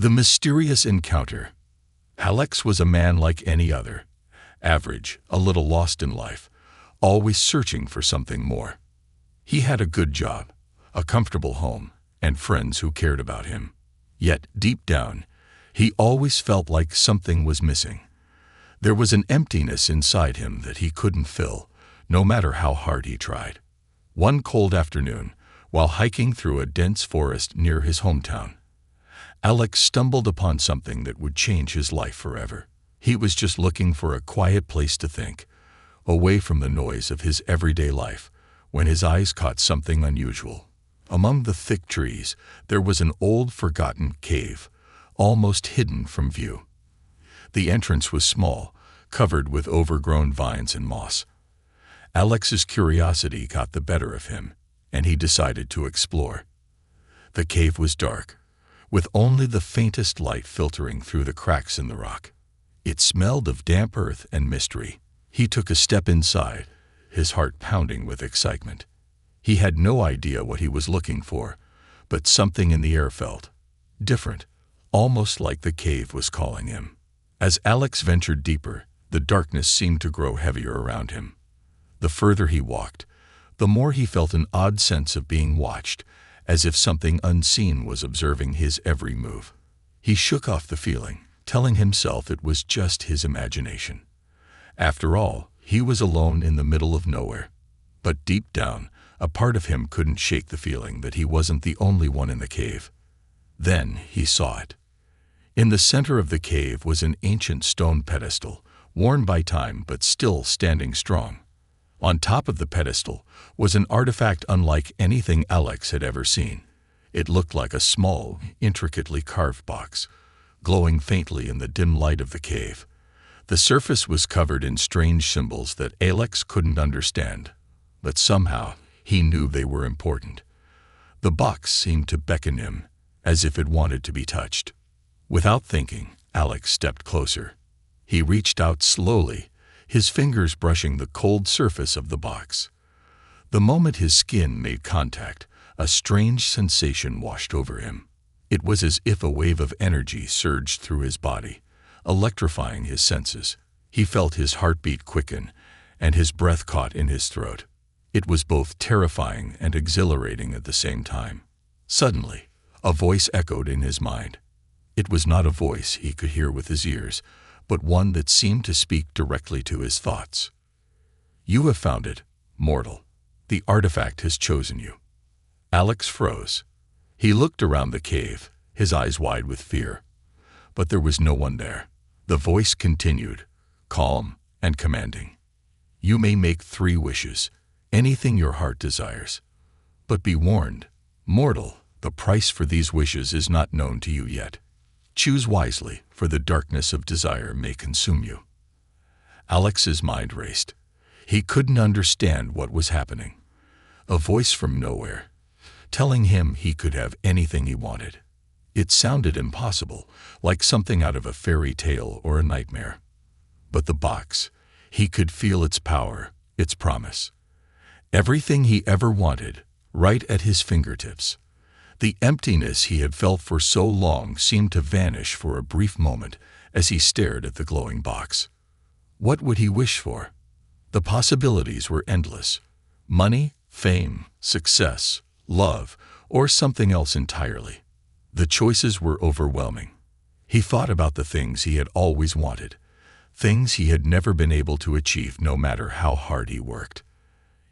The mysterious encounter. Alex was a man like any other. Average, a little lost in life, always searching for something more. He had a good job, a comfortable home, and friends who cared about him. Yet, deep down, he always felt like something was missing. There was an emptiness inside him that he couldn't fill, no matter how hard he tried. One cold afternoon, while hiking through a dense forest near his hometown, Alex stumbled upon something that would change his life forever. He was just looking for a quiet place to think, away from the noise of his everyday life, when his eyes caught something unusual. Among the thick trees, there was an old, forgotten cave, almost hidden from view. The entrance was small, covered with overgrown vines and moss. Alex's curiosity got the better of him, and he decided to explore. The cave was dark, with only the faintest light filtering through the cracks in the rock. It smelled of damp earth and mystery. He took a step inside, his heart pounding with excitement. He had no idea what he was looking for, but something in the air felt different, almost like the cave was calling him. As Alex ventured deeper, the darkness seemed to grow heavier around him. The further he walked, the more he felt an odd sense of being watched, as if something unseen was observing his every move. He shook off the feeling, telling himself it was just his imagination. After all, he was alone in the middle of nowhere. But deep down, a part of him couldn't shake the feeling that he wasn't the only one in the cave. Then he saw it. In the center of the cave was an ancient stone pedestal, worn by time but still standing strong. On top of the pedestal was an artifact unlike anything Alex had ever seen. It looked like a small, intricately carved box, glowing faintly in the dim light of the cave. The surface was covered in strange symbols that Alex couldn't understand, but somehow he knew they were important. The box seemed to beckon him, as if it wanted to be touched. Without thinking, Alex stepped closer. He reached out slowly, his fingers brushing the cold surface of the box. The moment his skin made contact, a strange sensation washed over him. It was as if a wave of energy surged through his body, electrifying his senses. He felt his heartbeat quicken, and his breath caught in his throat. It was both terrifying and exhilarating at the same time. Suddenly, a voice echoed in his mind. It was not a voice he could hear with his ears, but one that seemed to speak directly to his thoughts. "You have found it, mortal. The artifact has chosen you." Alex froze. He looked around the cave, his eyes wide with fear. But there was no one there. The voice continued, calm and commanding. "You may make 3 wishes, anything your heart desires. But be warned, mortal, the price for these wishes is not known to you yet. Choose wisely, for the darkness of desire may consume you." Alex's mind raced. He couldn't understand what was happening. A voice from nowhere, telling him he could have anything he wanted. It sounded impossible, like something out of a fairy tale or a nightmare. But the box, he could feel its power, its promise. Everything he ever wanted, right at his fingertips. The emptiness he had felt for so long seemed to vanish for a brief moment as he stared at the glowing box. What would he wish for? The possibilities were endless. Money, fame, success, love, or something else entirely. The choices were overwhelming. He thought about the things he had always wanted, things he had never been able to achieve no matter how hard he worked.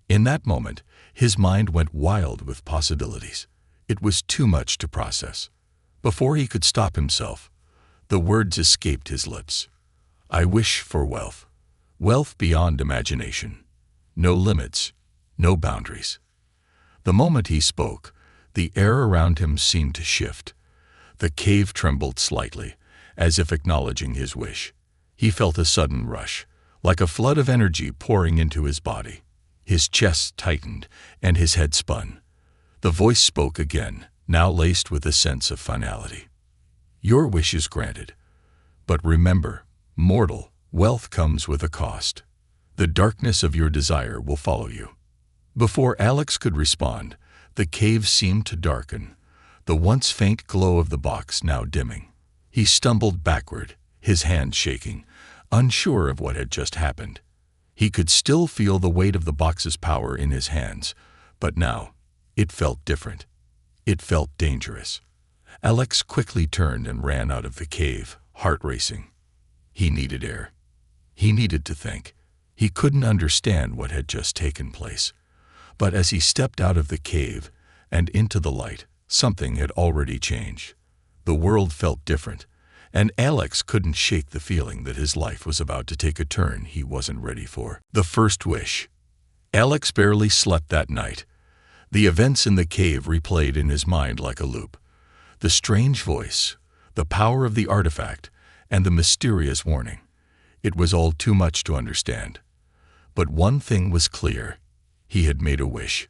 In that moment, his mind went wild with possibilities. It was too much to process. Before he could stop himself, the words escaped his lips. "I wish for wealth. Wealth beyond imagination. No limits, no boundaries." The moment he spoke, the air around him seemed to shift. The cave trembled slightly, as if acknowledging his wish. He felt a sudden rush, like a flood of energy pouring into his body. His chest tightened, and his head spun. The voice spoke again, now laced with a sense of finality. "Your wish is granted. But remember, mortal, wealth comes with a cost. The darkness of your desire will follow you." Before Alex could respond, the cave seemed to darken, the once faint glow of the box now dimming. He stumbled backward, his hands shaking, unsure of what had just happened. He could still feel the weight of the box's power in his hands, but now it felt different. It felt dangerous. Alex quickly turned and ran out of the cave, heart racing. He needed air. He needed to think. He couldn't understand what had just taken place. But as he stepped out of the cave and into the light, something had already changed. The world felt different, and Alex couldn't shake the feeling that his life was about to take a turn he wasn't ready for. The first wish. Alex barely slept that night. The events in the cave replayed in his mind like a loop. The strange voice, the power of the artifact, and the mysterious warning. It was all too much to understand. But one thing was clear. He had made a wish.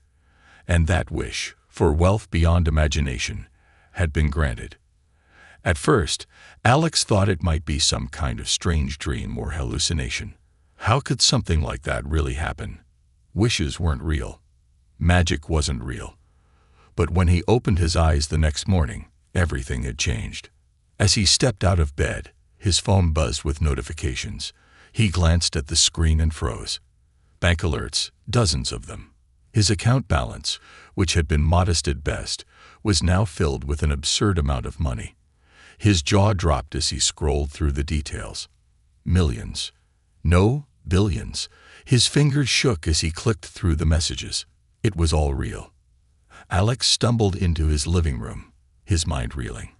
And that wish, for wealth beyond imagination, had been granted. At first, Alex thought it might be some kind of strange dream or hallucination. How could something like that really happen? Wishes weren't real. Magic wasn't real. But when he opened his eyes the next morning, everything had changed. As he stepped out of bed, his phone buzzed with notifications. He glanced at the screen and froze. Bank alerts, dozens of them. His account balance, which had been modest at best, was now filled with an absurd amount of money. His jaw dropped as he scrolled through the details. Millions. No, billions. His fingers shook as he clicked through the messages. It was all real. Alex stumbled into his living room, his mind reeling.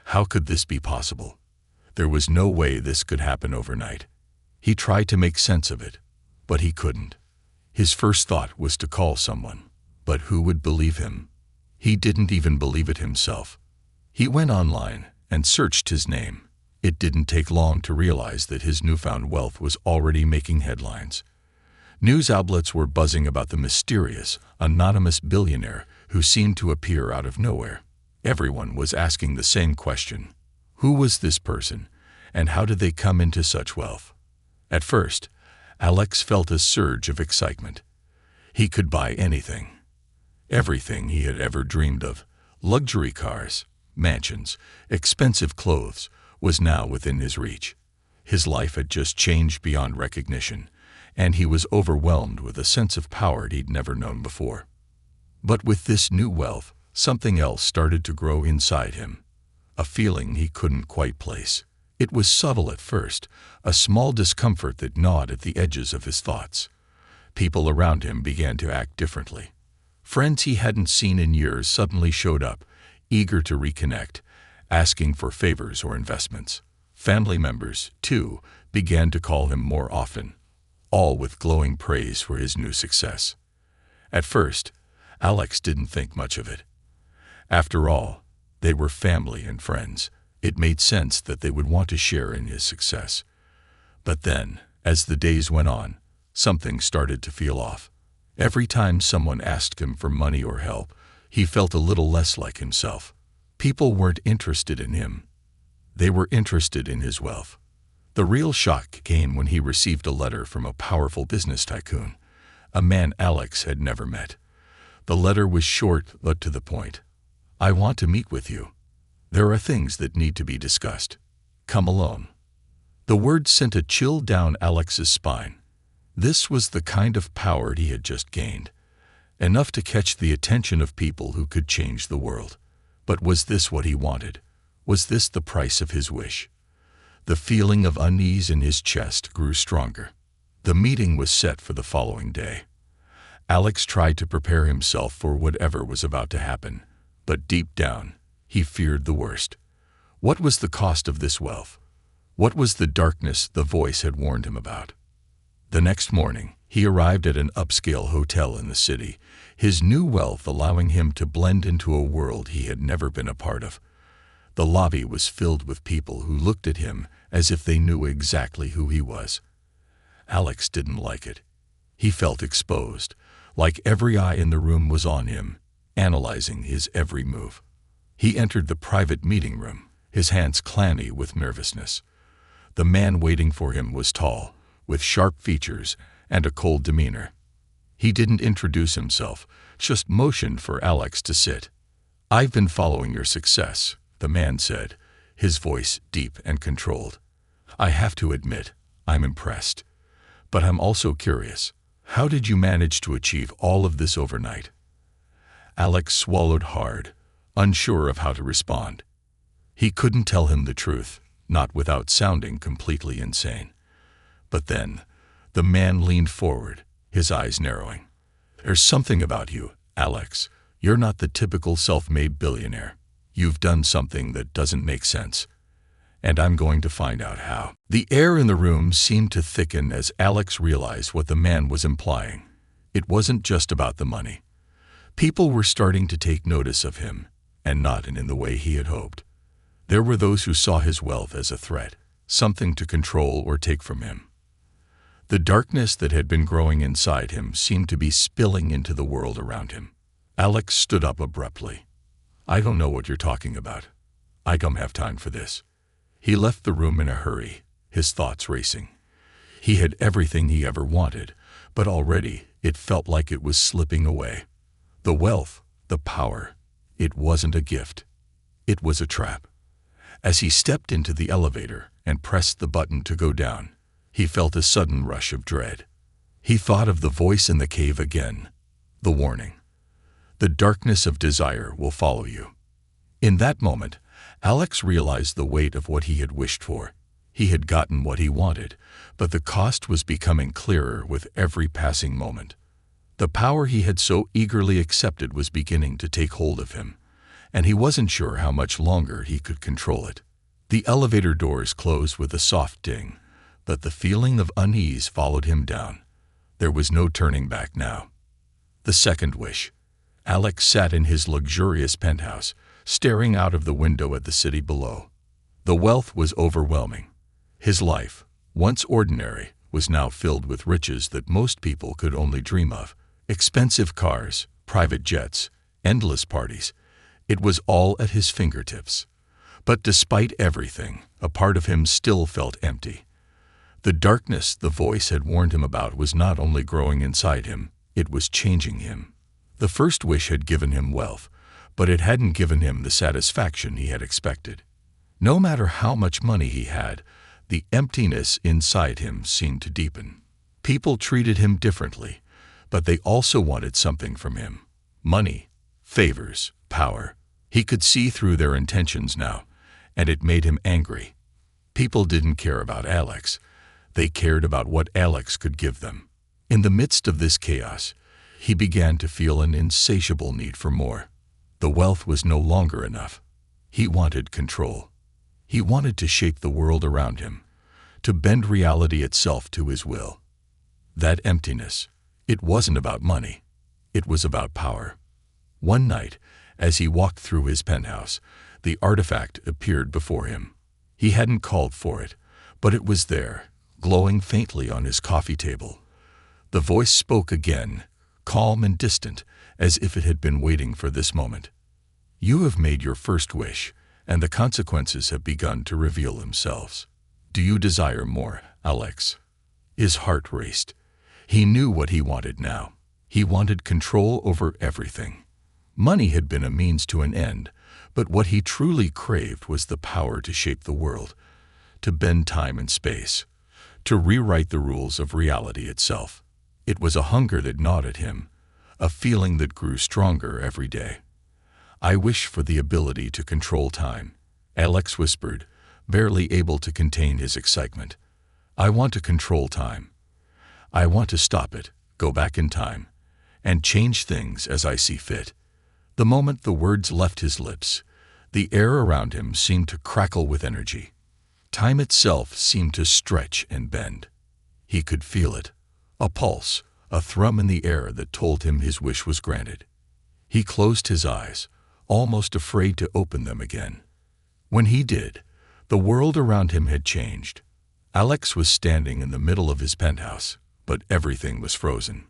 How could this be possible? There was no way this could happen overnight. He tried to make sense of it, but he couldn't. His first thought was to call someone, but who would believe him? He didn't even believe it himself. He went online and searched his name. It didn't take long to realize that his newfound wealth was already making headlines. News outlets were buzzing about the mysterious, anonymous billionaire who seemed to appear out of nowhere. Everyone was asking the same question. Who was this person, and how did they come into such wealth? At first, Alex felt a surge of excitement. He could buy anything. Everything he had ever dreamed of. Luxury cars, mansions, expensive clothes was now within his reach. His life had just changed beyond recognition, and he was overwhelmed with a sense of power he'd never known before. But with this new wealth, something else started to grow inside him, a feeling he couldn't quite place. It was subtle at first, a small discomfort that gnawed at the edges of his thoughts. People around him began to act differently. Friends he hadn't seen in years suddenly showed up, eager to reconnect, asking for favors or investments. Family members, too, began to call him more often, all with glowing praise for his new success. At first, Alex didn't think much of it. After all, they were family and friends. It made sense that they would want to share in his success. But then, as the days went on, something started to feel off. Every time someone asked him for money or help, he felt a little less like himself. People weren't interested in him. They were interested in his wealth. The real shock came when he received a letter from a powerful business tycoon, a man Alex had never met. The letter was short but to the point. "I want to meet with you. There are things that need to be discussed. Come alone." The word sent a chill down Alex's spine. This was the kind of power he had just gained, enough to catch the attention of people who could change the world. But was this what he wanted? Was this the price of his wish? The feeling of unease in his chest grew stronger. The meeting was set for the following day. Alex tried to prepare himself for whatever was about to happen, but deep down, he feared the worst. What was the cost of this wealth? What was the darkness the voice had warned him about? The next morning, he arrived at an upscale hotel in the city, his new wealth allowing him to blend into a world he had never been a part of. The lobby was filled with people who looked at him as if they knew exactly who he was. Alex didn't like it. He felt exposed, like every eye in the room was on him, analyzing his every move. He entered the private meeting room, his hands clammy with nervousness. The man waiting for him was tall, with sharp features and a cold demeanor. He didn't introduce himself, just motioned for Alex to sit. "I've been following your success," the man said, his voice deep and controlled. "I have to admit, I'm impressed. But I'm also curious. How did you manage to achieve all of this overnight?" Alex swallowed hard, unsure of how to respond. He couldn't tell him the truth, not without sounding completely insane. But then, the man leaned forward, his eyes narrowing. "There's something about you, Alex. You're not the typical self-made billionaire. You've done something that doesn't make sense. And I'm going to find out how." The air in the room seemed to thicken as Alex realized what the man was implying. It wasn't just about the money. People were starting to take notice of him, and not in the way he had hoped. There were those who saw his wealth as a threat, something to control or take from him. The darkness that had been growing inside him seemed to be spilling into the world around him. Alex stood up abruptly. "I don't know what you're talking about. I don't have time for this." He left the room in a hurry, his thoughts racing. He had everything he ever wanted, but already it felt like it was slipping away. The wealth, the power, it wasn't a gift. It was a trap. As he stepped into the elevator and pressed the button to go down, he felt a sudden rush of dread. He thought of the voice in the cave again, the warning. The darkness of desire will follow you. In that moment, Alex realized the weight of what he had wished for. He had gotten what he wanted, but the cost was becoming clearer with every passing moment. The power he had so eagerly accepted was beginning to take hold of him, and he wasn't sure how much longer he could control it. The elevator doors closed with a soft ding, but the feeling of unease followed him down. There was no turning back now. The second wish. Alex sat in his luxurious penthouse, staring out of the window at the city below. The wealth was overwhelming. His life, once ordinary, was now filled with riches that most people could only dream of. Expensive cars, private jets, endless parties. It was all at his fingertips. But despite everything, a part of him still felt empty. The darkness the voice had warned him about was not only growing inside him, it was changing him. The first wish had given him wealth, but it hadn't given him the satisfaction he had expected. No matter how much money he had, the emptiness inside him seemed to deepen. People treated him differently, but they also wanted something from him. Money, favors, power. He could see through their intentions now, and it made him angry. People didn't care about Alex. They cared about what Alex could give them. In the midst of this chaos, he began to feel an insatiable need for more. The wealth was no longer enough. He wanted control. He wanted to shape the world around him, to bend reality itself to his will. That emptiness, it wasn't about money. It was about power. One night, as he walked through his penthouse, the artifact appeared before him. He hadn't called for it, but it was there, glowing faintly on his coffee table. The voice spoke again, calm and distant, as if it had been waiting for this moment. "You have made your first wish, and the consequences have begun to reveal themselves. Do you desire more, Alex?" His heart raced. He knew what he wanted now. He wanted control over everything. Money had been a means to an end, but what he truly craved was the power to shape the world, to bend time and space, to rewrite the rules of reality itself. It was a hunger that gnawed at him, a feeling that grew stronger every day. "I wish for the ability to control time," Alex whispered, barely able to contain his excitement. "I want to control time. I want to stop it, go back in time, and change things as I see fit." The moment the words left his lips, the air around him seemed to crackle with energy. Time itself seemed to stretch and bend. He could feel it, a pulse, a thrum in the air that told him his wish was granted. He closed his eyes, almost afraid to open them again. When he did, the world around him had changed. Alex was standing in the middle of his penthouse, but everything was frozen.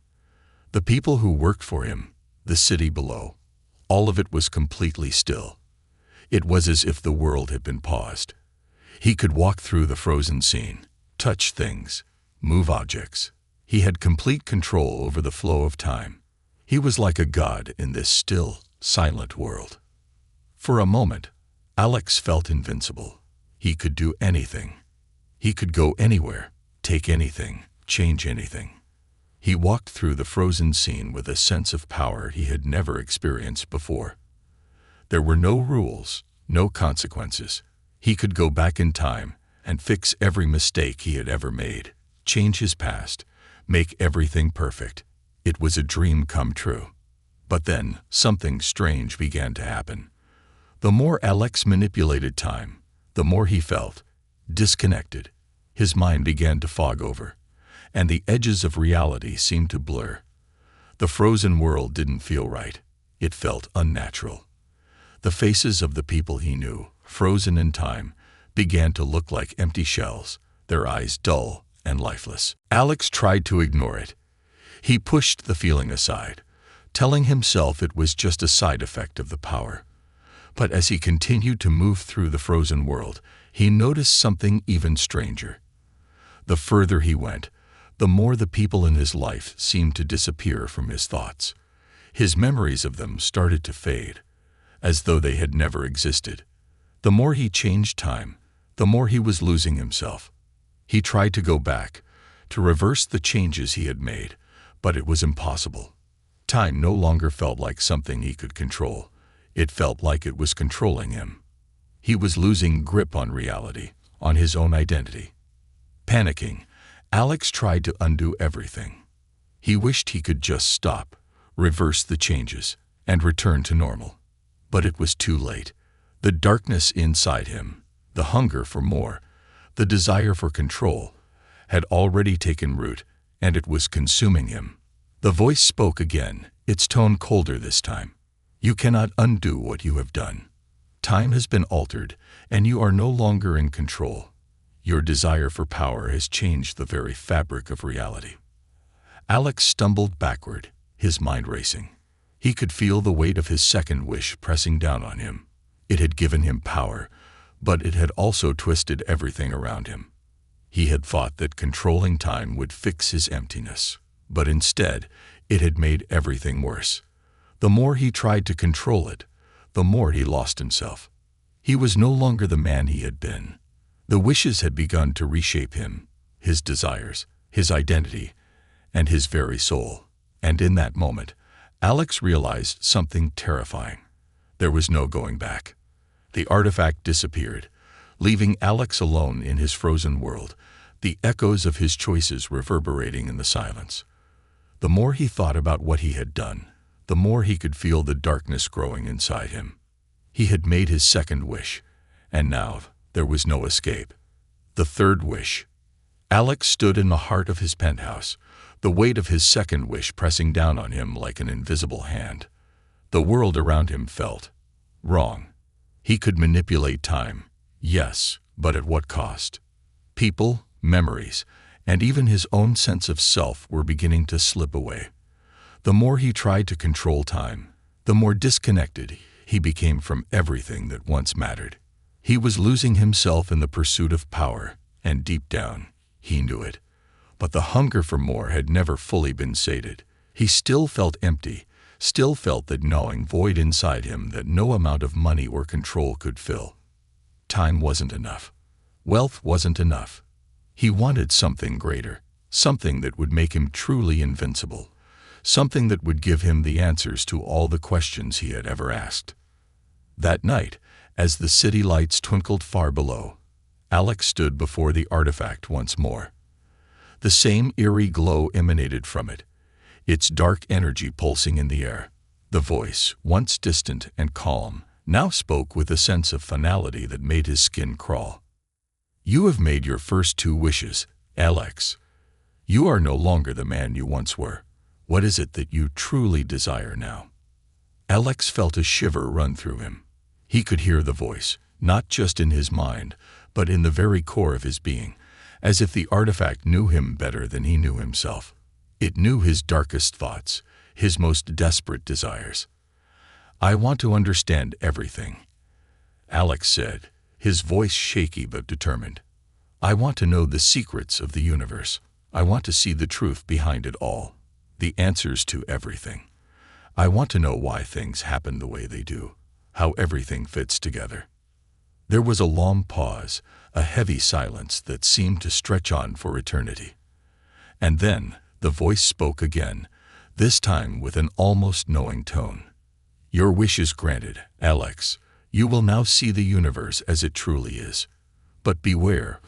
The people who worked for him, the city below, all of it was completely still. It was as if the world had been paused. He could walk through the frozen scene, touch things, move objects. He had complete control over the flow of time. He was like a god in this still, silent world. For a moment, Alex felt invincible. He could do anything. He could go anywhere, take anything, change anything. He walked through the frozen scene with a sense of power he had never experienced before. There were no rules, no consequences. He could go back in time and fix every mistake he had ever made, change his past, make everything perfect. It was a dream come true. But then, something strange began to happen. The more Alex manipulated time, the more he felt disconnected. His mind began to fog over, and the edges of reality seemed to blur. The frozen world didn't feel right. It felt unnatural. The faces of the people he knew, frozen in time, began to look like empty shells, their eyes dull and lifeless. Alex tried to ignore it. He pushed the feeling aside, telling himself it was just a side effect of the power. But as he continued to move through the frozen world, he noticed something even stranger. The further he went, the more the people in his life seemed to disappear from his thoughts. His memories of them started to fade, as though they had never existed. The more he changed time, the more he was losing himself. He tried to go back, to reverse the changes he had made, but it was impossible. Time no longer felt like something he could control. It felt like it was controlling him. He was losing grip on reality, on his own identity. Panicking, Alex tried to undo everything. He wished he could just stop, reverse the changes, and return to normal. But it was too late. The darkness inside him, the hunger for more, the desire for control, had already taken root, and it was consuming him. The voice spoke again, its tone colder this time. You cannot undo what you have done. Time has been altered, and you are no longer in control. Your desire for power has changed the very fabric of reality. Alex stumbled backward, his mind racing. He could feel the weight of his second wish pressing down on him. It had given him power, but it had also twisted everything around him. He had thought that controlling time would fix his emptiness, but instead, it had made everything worse. The more he tried to control it, the more he lost himself. He was no longer the man he had been. The wishes had begun to reshape him, his desires, his identity, and his very soul. And in that moment, Alex realized something terrifying. There was no going back. The artifact disappeared, leaving Alex alone in his frozen world, the echoes of his choices reverberating in the silence. The more he thought about what he had done, the more he could feel the darkness growing inside him. He had made his second wish, and now there was no escape. The third wish. Alex stood in the heart of his penthouse, the weight of his second wish pressing down on him like an invisible hand. The world around him felt wrong. He could manipulate time, yes, but at what cost? People, memories, and even his own sense of self were beginning to slip away. The more he tried to control time, the more disconnected he became from everything that once mattered. He was losing himself in the pursuit of power, and deep down, he knew it. But the hunger for more had never fully been sated. He still felt empty, still felt that gnawing void inside him that no amount of money or control could fill. Time wasn't enough. Wealth wasn't enough. He wanted something greater, something that would make him truly invincible, something that would give him the answers to all the questions he had ever asked. That night, as the city lights twinkled far below, Alex stood before the artifact once more. The same eerie glow emanated from it, its dark energy pulsing in the air. The voice, once distant and calm, now spoke with a sense of finality that made his skin crawl. You have made your first two wishes, Alex. You are no longer the man you once were. What is it that you truly desire now? Alex felt a shiver run through him. He could hear the voice, not just in his mind, but in the very core of his being, as if the artifact knew him better than he knew himself. It knew his darkest thoughts, his most desperate desires. I want to understand everything, Alex said, his voice shaky but determined. I want to know the secrets of the universe. I want to see the truth behind it all, the answers to everything. I want to know why things happen the way they do, how everything fits together. There was a long pause, a heavy silence that seemed to stretch on for eternity. And then the voice spoke again, this time with an almost knowing tone. "Your wish is granted, Alex. You will now see the universe as it truly is. But beware,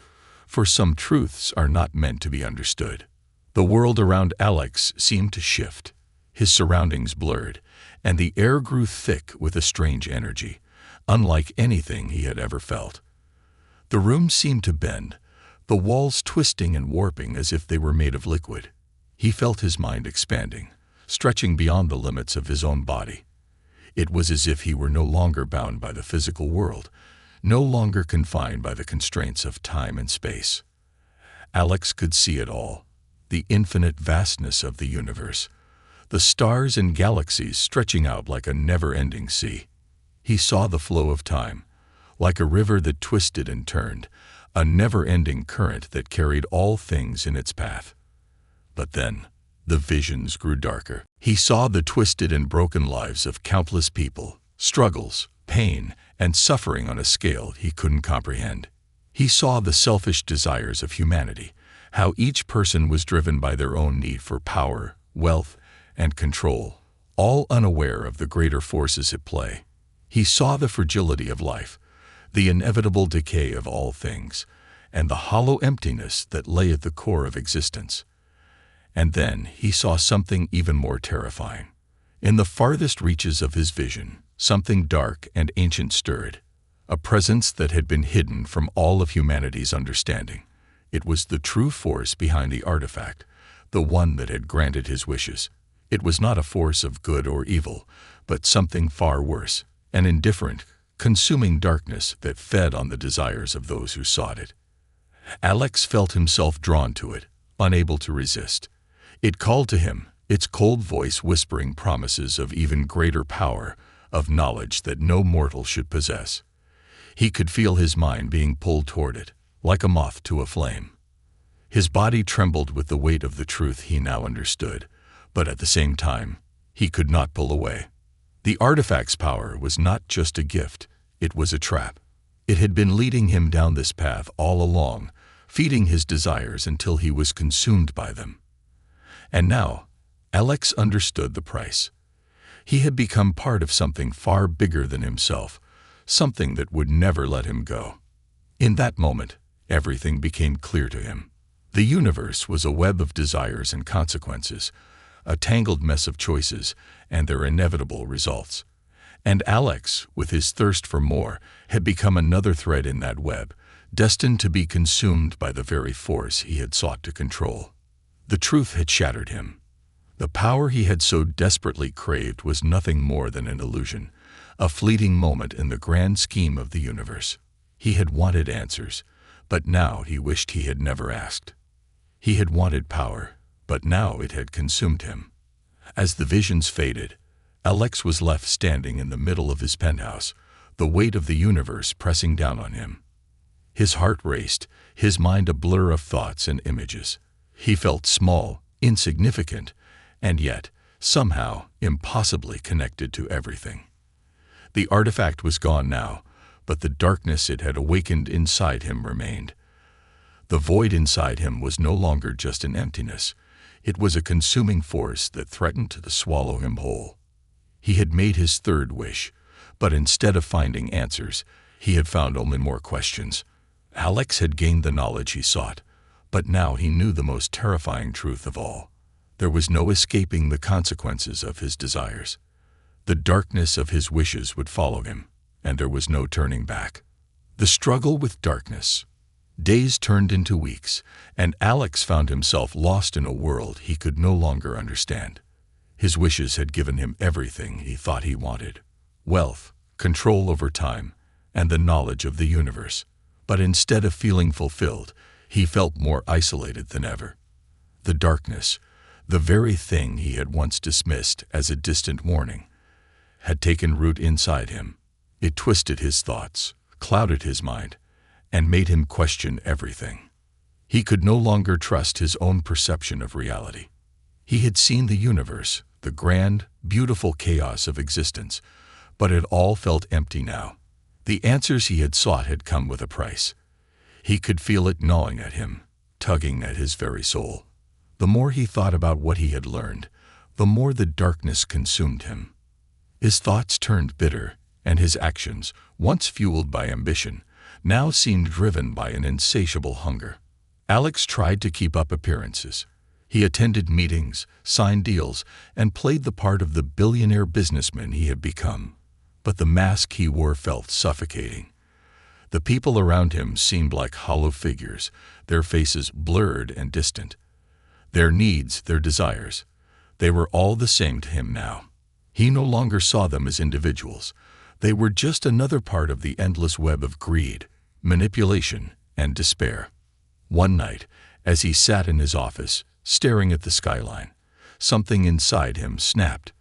for some truths are not meant to be understood." The world around Alex seemed to shift. His surroundings blurred, and the air grew thick with a strange energy, unlike anything he had ever felt. The room seemed to bend, the walls twisting and warping as if they were made of liquid. He felt his mind expanding, stretching beyond the limits of his own body. It was as if he were no longer bound by the physical world, no longer confined by the constraints of time and space. Alex could see it all, the infinite vastness of the universe, the stars and galaxies stretching out like a never-ending sea. He saw the flow of time, like a river that twisted and turned, a never-ending current that carried all things in its path. But then, the visions grew darker. He saw the twisted and broken lives of countless people, struggles, pain, and suffering on a scale he couldn't comprehend. He saw the selfish desires of humanity, how each person was driven by their own need for power, wealth, and control, all unaware of the greater forces at play. He saw the fragility of life, the inevitable decay of all things, and the hollow emptiness that lay at the core of existence. And then he saw something even more terrifying. In the farthest reaches of his vision, something dark and ancient stirred, a presence that had been hidden from all of humanity's understanding. It was the true force behind the artifact, the one that had granted his wishes. It was not a force of good or evil, but something far worse, an indifferent, consuming darkness that fed on the desires of those who sought it. Alex felt himself drawn to it, unable to resist. It called to him, its cold voice whispering promises of even greater power, of knowledge that no mortal should possess. He could feel his mind being pulled toward it, like a moth to a flame. His body trembled with the weight of the truth he now understood, but at the same time, he could not pull away. The artifact's power was not just a gift, it was a trap. It had been leading him down this path all along, feeding his desires until he was consumed by them. And now, Alex understood the price. He had become part of something far bigger than himself, something that would never let him go. In that moment, everything became clear to him. The universe was a web of desires and consequences, a tangled mess of choices and their inevitable results. And Alex, with his thirst for more, had become another thread in that web, destined to be consumed by the very force he had sought to control. The truth had shattered him. The power he had so desperately craved was nothing more than an illusion, a fleeting moment in the grand scheme of the universe. He had wanted answers, but now he wished he had never asked. He had wanted power, but now it had consumed him. As the visions faded, Alex was left standing in the middle of his penthouse, the weight of the universe pressing down on him. His heart raced, his mind a blur of thoughts and images. He felt small, insignificant, and yet, somehow, impossibly connected to everything. The artifact was gone now, but the darkness it had awakened inside him remained. The void inside him was no longer just an emptiness. It was a consuming force that threatened to swallow him whole. He had made his third wish, but instead of finding answers, he had found only more questions. Alex had gained the knowledge he sought, but now he knew the most terrifying truth of all. There was no escaping the consequences of his desires. The darkness of his wishes would follow him, and there was no turning back. The struggle with darkness. Days turned into weeks, and Alex found himself lost in a world he could no longer understand. His wishes had given him everything he thought he wanted: wealth, control over time, and the knowledge of the universe. But instead of feeling fulfilled, he felt more isolated than ever. The darkness, the very thing he had once dismissed as a distant warning, had taken root inside him. It twisted his thoughts, clouded his mind, and made him question everything. He could no longer trust his own perception of reality. He had seen the universe, the grand, beautiful chaos of existence, but it all felt empty now. The answers he had sought had come with a price. He could feel it gnawing at him, tugging at his very soul. The more he thought about what he had learned, the more the darkness consumed him. His thoughts turned bitter, and his actions, once fueled by ambition, now seemed driven by an insatiable hunger. Alex tried to keep up appearances. He attended meetings, signed deals, and played the part of the billionaire businessman he had become. But the mask he wore felt suffocating. The people around him seemed like hollow figures, their faces blurred and distant. Their needs, their desires, they were all the same to him now. He no longer saw them as individuals. They were just another part of the endless web of greed, manipulation, and despair. One night, as he sat in his office, staring at the skyline, something inside him snapped.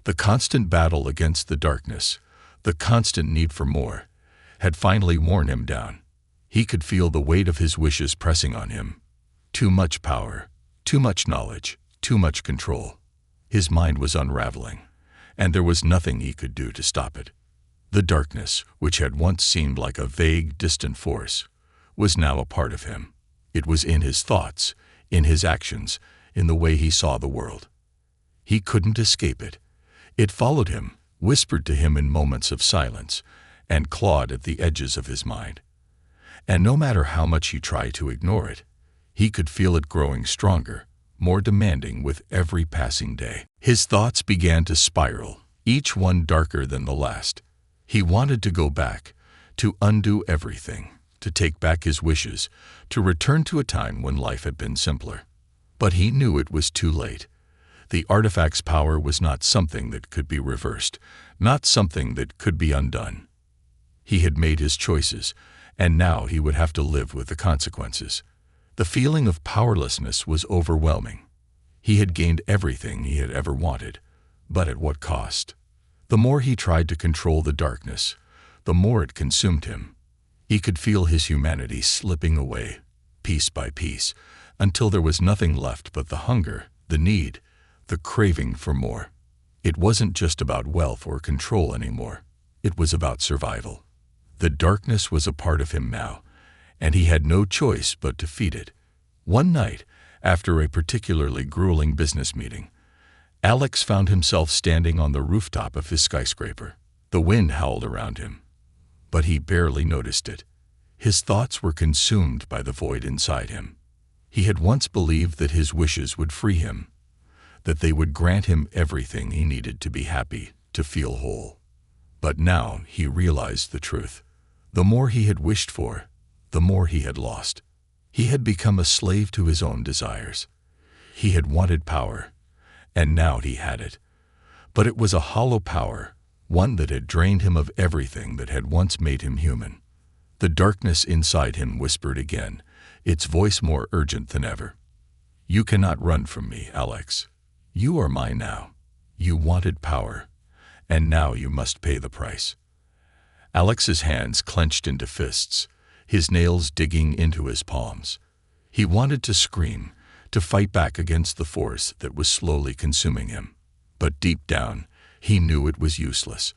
The constant battle against the darkness, the constant need for more, had finally worn him down. He could feel the weight of his wishes pressing on him. Too much power, too much knowledge, too much control. His mind was unraveling, and there was nothing he could do to stop it. The darkness, which had once seemed like a vague, distant force, was now a part of him. It was in his thoughts, in his actions, in the way he saw the world. He couldn't escape it. It followed him, whispered to him in moments of silence, and clawed at the edges of his mind. And no matter how much he tried to ignore it, he could feel it growing stronger, more demanding with every passing day. His thoughts began to spiral, each one darker than the last. He wanted to go back, to undo everything, to take back his wishes, to return to a time when life had been simpler. But he knew it was too late. The artifact's power was not something that could be reversed, not something that could be undone. He had made his choices, and now he would have to live with the consequences. The feeling of powerlessness was overwhelming. He had gained everything he had ever wanted, but at what cost? The more he tried to control the darkness, the more it consumed him. He could feel his humanity slipping away, piece by piece, until there was nothing left but the hunger, the need, the craving for more. It wasn't just about wealth or control anymore. It was about survival. The darkness was a part of him now, and he had no choice but to feed it. One night, after a particularly grueling business meeting, Alex found himself standing on the rooftop of his skyscraper. The wind howled around him, but he barely noticed it. His thoughts were consumed by the void inside him. He had once believed that his wishes would free him, that they would grant him everything he needed to be happy, to feel whole. But now he realized the truth. The more he had wished for, the more he had lost. He had become a slave to his own desires. He had wanted power, and now he had it. But it was a hollow power, one that had drained him of everything that had once made him human. The darkness inside him whispered again, its voice more urgent than ever. "You cannot run from me, Alex. You are mine now. You wanted power, and now you must pay the price." Alex's hands clenched into fists, his nails digging into his palms. He wanted to scream, to fight back against the force that was slowly consuming him. But deep down, he knew it was useless.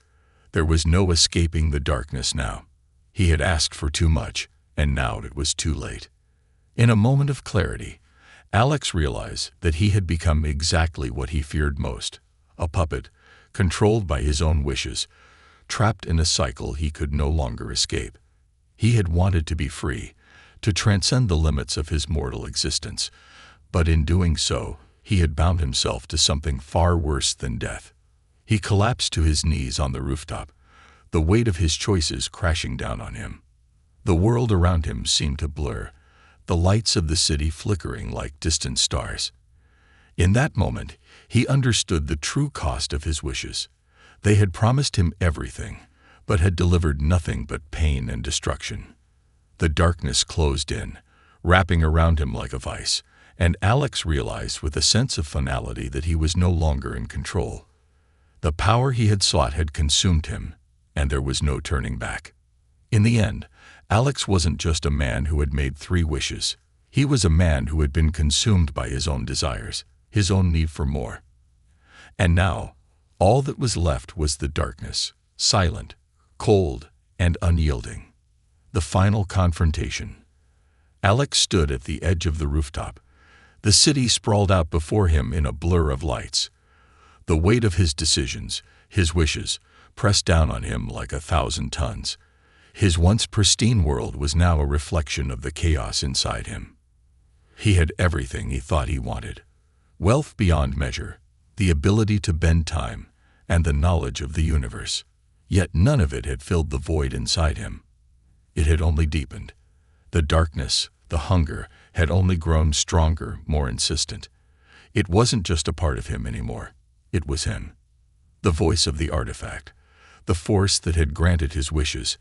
There was no escaping the darkness now. He had asked for too much, and now it was too late. In a moment of clarity, Alex realized that he had become exactly what he feared most, a puppet, controlled by his own wishes, trapped in a cycle he could no longer escape. He had wanted to be free, to transcend the limits of his mortal existence, but in doing so, he had bound himself to something far worse than death. He collapsed to his knees on the rooftop, the weight of his choices crashing down on him. The world around him seemed to blur, the lights of the city flickering like distant stars. In that moment, he understood the true cost of his wishes. They had promised him everything, but had delivered nothing but pain and destruction. The darkness closed in, wrapping around him like a vice, and Alex realized with a sense of finality that he was no longer in control. The power he had sought had consumed him, and there was no turning back. In the end, Alex wasn't just a man who had made 3 wishes. He was a man who had been consumed by his own desires, his own need for more. And now, all that was left was the darkness, silent, cold, and unyielding. The final confrontation. Alex stood at the edge of the rooftop. The city sprawled out before him in a blur of lights. The weight of his decisions, his wishes, pressed down on him like 1,000 tons. His once pristine world was now a reflection of the chaos inside him. He had everything he thought he wanted. Wealth beyond measure, the ability to bend time, and the knowledge of the universe. Yet none of it had filled the void inside him. It had only deepened. The darkness, the hunger, had only grown stronger, more insistent. It wasn't just a part of him anymore. It was him. The voice of the artifact, the force that had granted his wishes,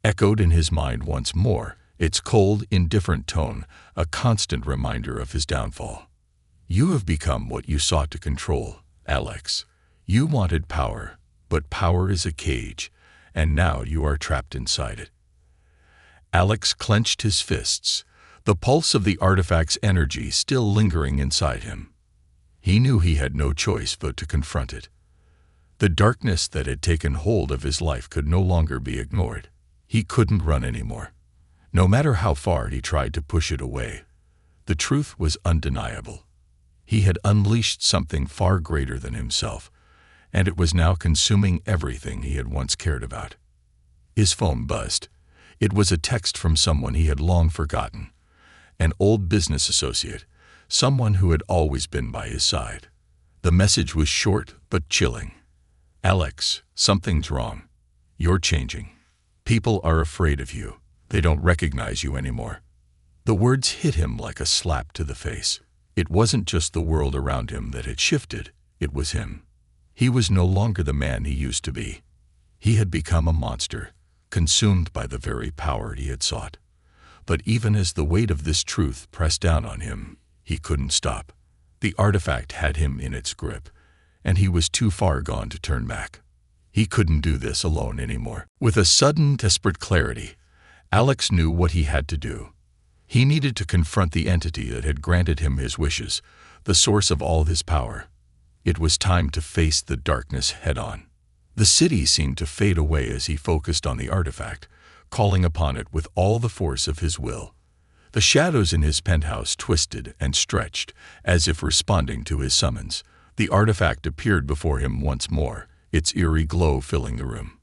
echoed in his mind once more, its cold, indifferent tone a constant reminder of his downfall. You have become what you sought to control, Alex. You wanted power, but power is a cage, and now you are trapped inside it. Alex clenched his fists, the pulse of the artifact's energy still lingering inside him. He knew he had no choice but to confront it. The darkness that had taken hold of his life could no longer be ignored. He couldn't run anymore. No matter how far he tried to push it away, the truth was undeniable. He had unleashed something far greater than himself, and it was now consuming everything he had once cared about. His phone buzzed. It was a text from someone he had long forgotten, an old business associate, someone who had always been by his side. The message was short but chilling. Alex, something's wrong. You're changing. People are afraid of you. They don't recognize you anymore. The words hit him like a slap to the face. It wasn't just the world around him that had shifted, it was him. He was no longer the man he used to be. He had become a monster, consumed by the very power he had sought. But even as the weight of this truth pressed down on him, he couldn't stop. The artifact had him in its grip, and he was too far gone to turn back. He couldn't do this alone anymore. With a sudden, desperate clarity, Alex knew what he had to do. He needed to confront the entity that had granted him his wishes, the source of all his power. It was time to face the darkness head-on. The city seemed to fade away as he focused on the artifact, calling upon it with all the force of his will. The shadows in his penthouse twisted and stretched, as if responding to his summons. The artifact appeared before him once more, its eerie glow filling the room.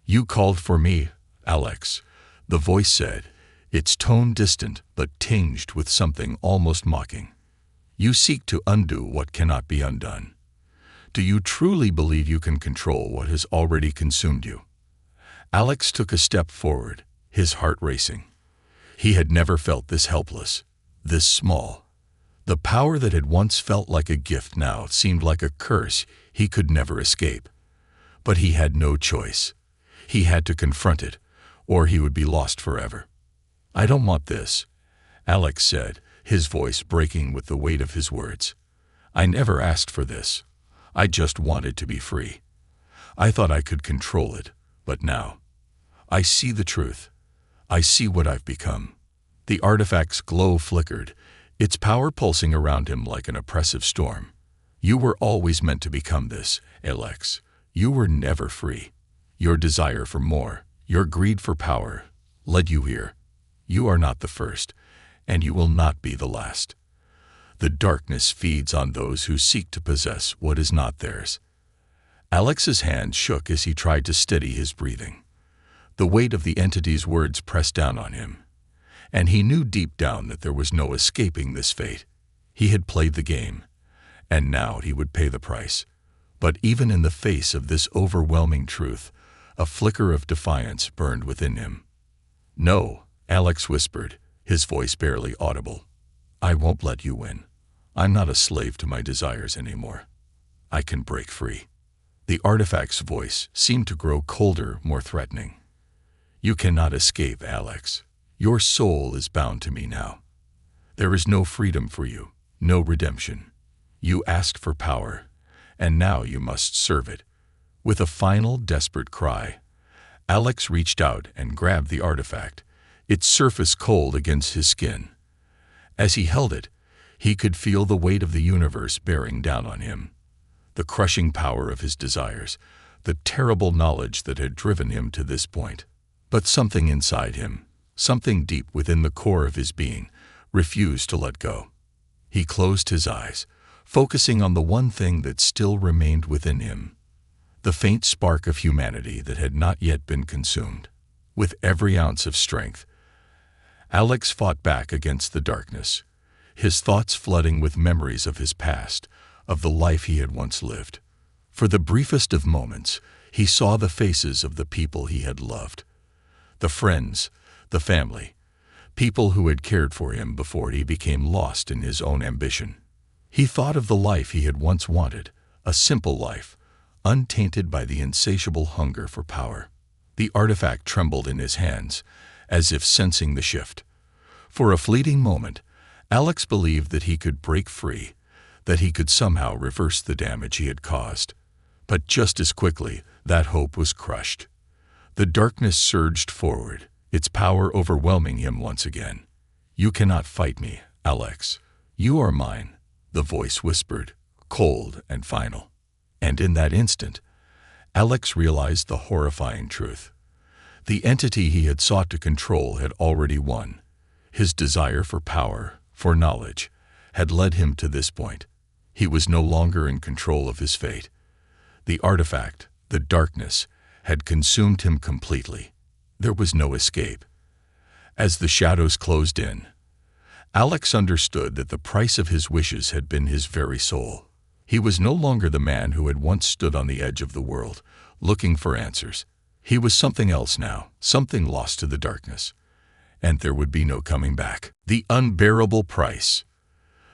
"You called for me, Alex," the voice said, its tone distant but tinged with something almost mocking. "You seek to undo what cannot be undone. Do you truly believe you can control what has already consumed you?" Alex took a step forward, his heart racing. He had never felt this helpless, this small. The power that had once felt like a gift now seemed like a curse he could never escape. But he had no choice. He had to confront it, or he would be lost forever. "I don't want this," Alex said, his voice breaking with the weight of his words. "I never asked for this. I just wanted to be free. I thought I could control it, but now I see the truth. I see what I've become." The artifact's glow flickered, its power pulsing around him like an oppressive storm. "You were always meant to become this, Alex. You were never free. Your desire for more, your greed for power, led you here. You are not the first, and you will not be the last. The darkness feeds on those who seek to possess what is not theirs." Alex's hand shook as he tried to steady his breathing. The weight of the entity's words pressed down on him, and he knew deep down that there was no escaping this fate. He had played the game, and now he would pay the price. But even in the face of this overwhelming truth, a flicker of defiance burned within him. "No," Alex whispered, his voice barely audible. "I won't let you win. I'm not a slave to my desires anymore. I can break free." The artifact's voice seemed to grow colder, more threatening. "You cannot escape, Alex. Your soul is bound to me now. There is no freedom for you, no redemption. You asked for power, and now you must serve it." With a final, desperate cry, Alex reached out and grabbed the artifact, its surface cold against his skin. As he held it, he could feel the weight of the universe bearing down on him. The crushing power of his desires, the terrible knowledge that had driven him to this point. But something inside him, something deep within the core of his being, refused to let go. He closed his eyes, focusing on the one thing that still remained within him, the faint spark of humanity that had not yet been consumed. With every ounce of strength, Alex fought back against the darkness, his thoughts flooding with memories of his past, of the life he had once lived. For the briefest of moments, he saw the faces of the people he had loved. The friends, the family, people who had cared for him before he became lost in his own ambition. He thought of the life he had once wanted, a simple life, untainted by the insatiable hunger for power. The artifact trembled in his hands, as if sensing the shift. For a fleeting moment, Alex believed that he could break free, that he could somehow reverse the damage he had caused. But just as quickly, that hope was crushed. The darkness surged forward, its power overwhelming him once again. "You cannot fight me, Alex. You are mine," the voice whispered, cold and final. And in that instant, Alex realized the horrifying truth. The entity he had sought to control had already won. His desire for power, for knowledge, had led him to this point. He was no longer in control of his fate. The artifact, the darkness, had consumed him completely. There was no escape. As the shadows closed in, Alex understood that the price of his wishes had been his very soul. He was no longer the man who had once stood on the edge of the world, looking for answers. He was something else now, something lost to the darkness. And there would be no coming back. The unbearable price.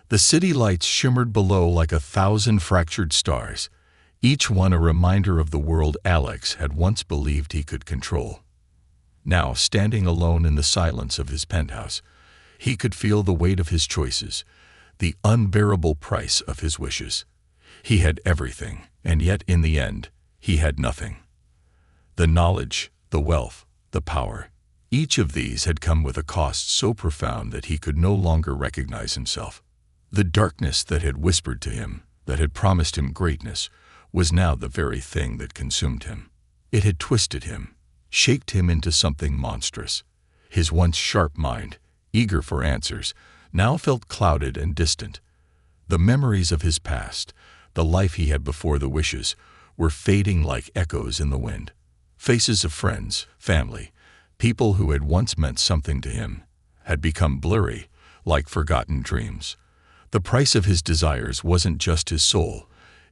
The city lights shimmered below like 1,000 fractured stars, each one a reminder of the world Alex had once believed he could control. Now, standing alone in the silence of his penthouse, he could feel the weight of his choices, the unbearable price of his wishes. He had everything, and yet in the end, he had nothing. The knowledge, the wealth, the power, each of these had come with a cost so profound that he could no longer recognize himself. The darkness that had whispered to him, that had promised him greatness, was now the very thing that consumed him. It had twisted him, shaped him into something monstrous. His once sharp mind, eager for answers, now felt clouded and distant. The memories of his past, the life he had before the wishes, were fading like echoes in the wind. Faces of friends, family, people who had once meant something to him, had become blurry, like forgotten dreams. The price of his desires wasn't just his soul,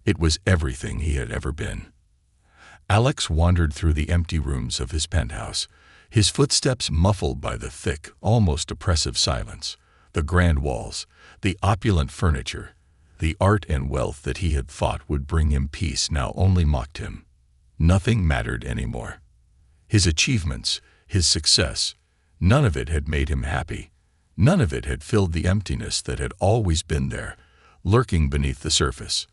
it was everything he had ever been. Alex wandered through the empty rooms of his penthouse, his footsteps muffled by the thick, almost oppressive silence. The grand walls, the opulent furniture, the art and wealth that he had thought would bring him peace now only mocked him. Nothing mattered anymore. His achievements, his success, none of it had made him happy. None of it had filled the emptiness that had always been there, lurking beneath the surface.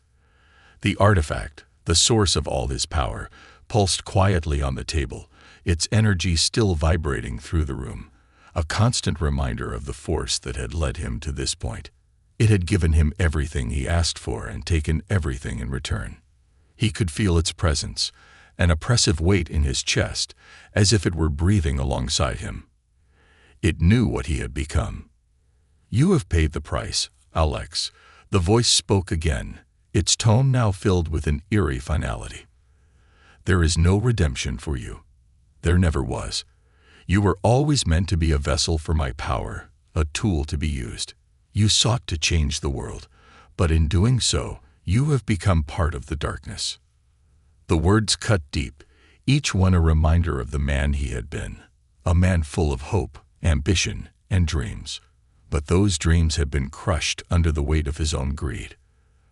The artifact, the source of all his power, pulsed quietly on the table, its energy still vibrating through the room, a constant reminder of the force that had led him to this point. It had given him everything he asked for and taken everything in return. He could feel its presence, an oppressive weight in his chest, as if it were breathing alongside him. It knew what he had become. "You have paid the price, Alex," the voice spoke again, its tone now filled with an eerie finality. "There is no redemption for you. There never was. You were always meant to be a vessel for my power, a tool to be used. You sought to change the world, but in doing so, you have become part of the darkness." The words cut deep, each one a reminder of the man he had been, a man full of hope, ambition, and dreams. But those dreams had been crushed under the weight of his own greed.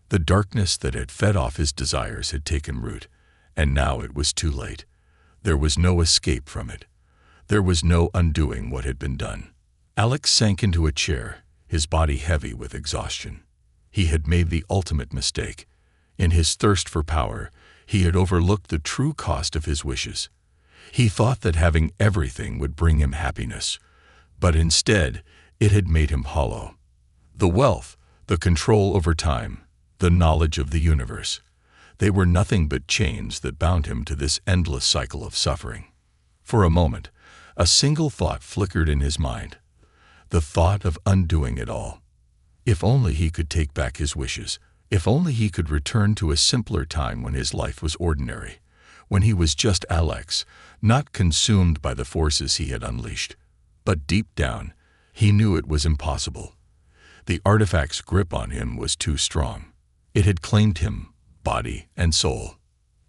The darkness that had fed off his desires had taken root, and now it was too late. There was no escape from it. There was no undoing what had been done. Alex sank into a chair, his body heavy with exhaustion. He had made the ultimate mistake. In his thirst for power, he had overlooked the true cost of his wishes. He thought that having everything would bring him happiness, but instead, it had made him hollow. The wealth, the control over time, the knowledge of the universe, they were nothing but chains that bound him to this endless cycle of suffering. For a moment, A single thought flickered in his mind, the thought of undoing it all. If only he could take back his wishes. If only he could return to a simpler time when his life was ordinary, when he was just Alex, not consumed by the forces he had unleashed. But deep down, he knew it was impossible. The artifact's grip on him was too strong. It had claimed him, body and soul.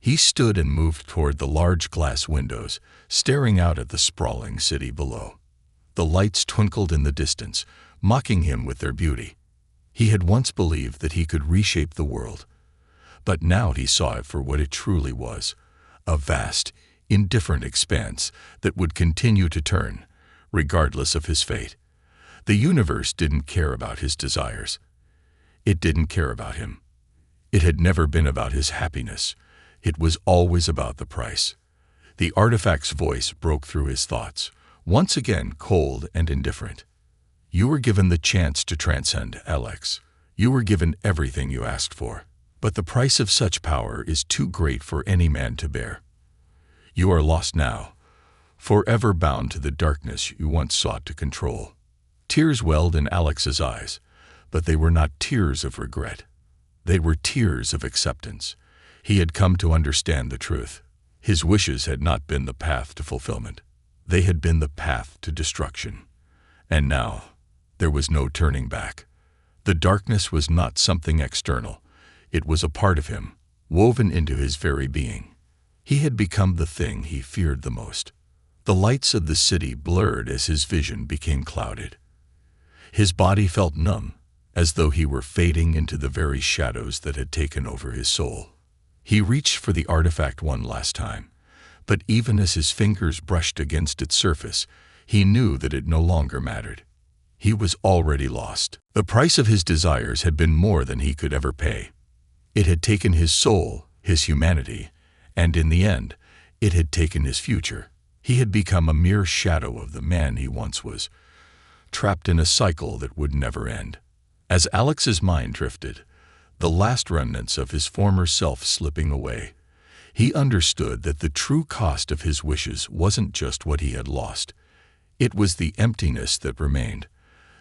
He stood and moved toward the large glass windows, staring out at the sprawling city below. The lights twinkled in the distance, mocking him with their beauty. He had once believed that he could reshape the world, but now he saw it for what it truly was, a vast, indifferent expanse that would continue to turn, regardless of his fate. The universe didn't care about his desires. It didn't care about him. It had never been about his happiness. It was always about the price. The artifact's voice broke through his thoughts, once again cold and indifferent. You were given the chance to transcend, Alex. You were given everything you asked for. But the price of such power is too great for any man to bear. You are lost now, forever bound to the darkness you once sought to control. Tears welled in Alex's eyes, but they were not tears of regret. They were tears of acceptance. He had come to understand the truth. His wishes had not been the path to fulfillment. They had been the path to destruction. And now, there was no turning back. The darkness was not something external. It was a part of him, woven into his very being. He had become the thing he feared the most. The lights of the city blurred as his vision became clouded. His body felt numb, as though he were fading into the very shadows that had taken over his soul. He reached for the artifact one last time, but even as his fingers brushed against its surface, he knew that it no longer mattered. He was already lost. The price of his desires had been more than he could ever pay. It had taken his soul, his humanity, and in the end, it had taken his future. He had become a mere shadow of the man he once was, trapped in a cycle that would never end. As Alex's mind drifted, the last remnants of his former self slipping away, he understood that the true cost of his wishes wasn't just what he had lost. It was the emptiness that remained.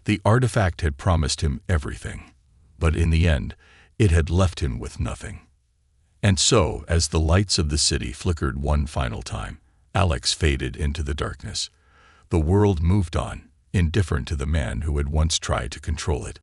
The artifact had promised him everything, but in the end, it had left him with nothing. And so, as the lights of the city flickered one final time, Alex faded into the darkness. The world moved on, indifferent to the man who had once tried to control it.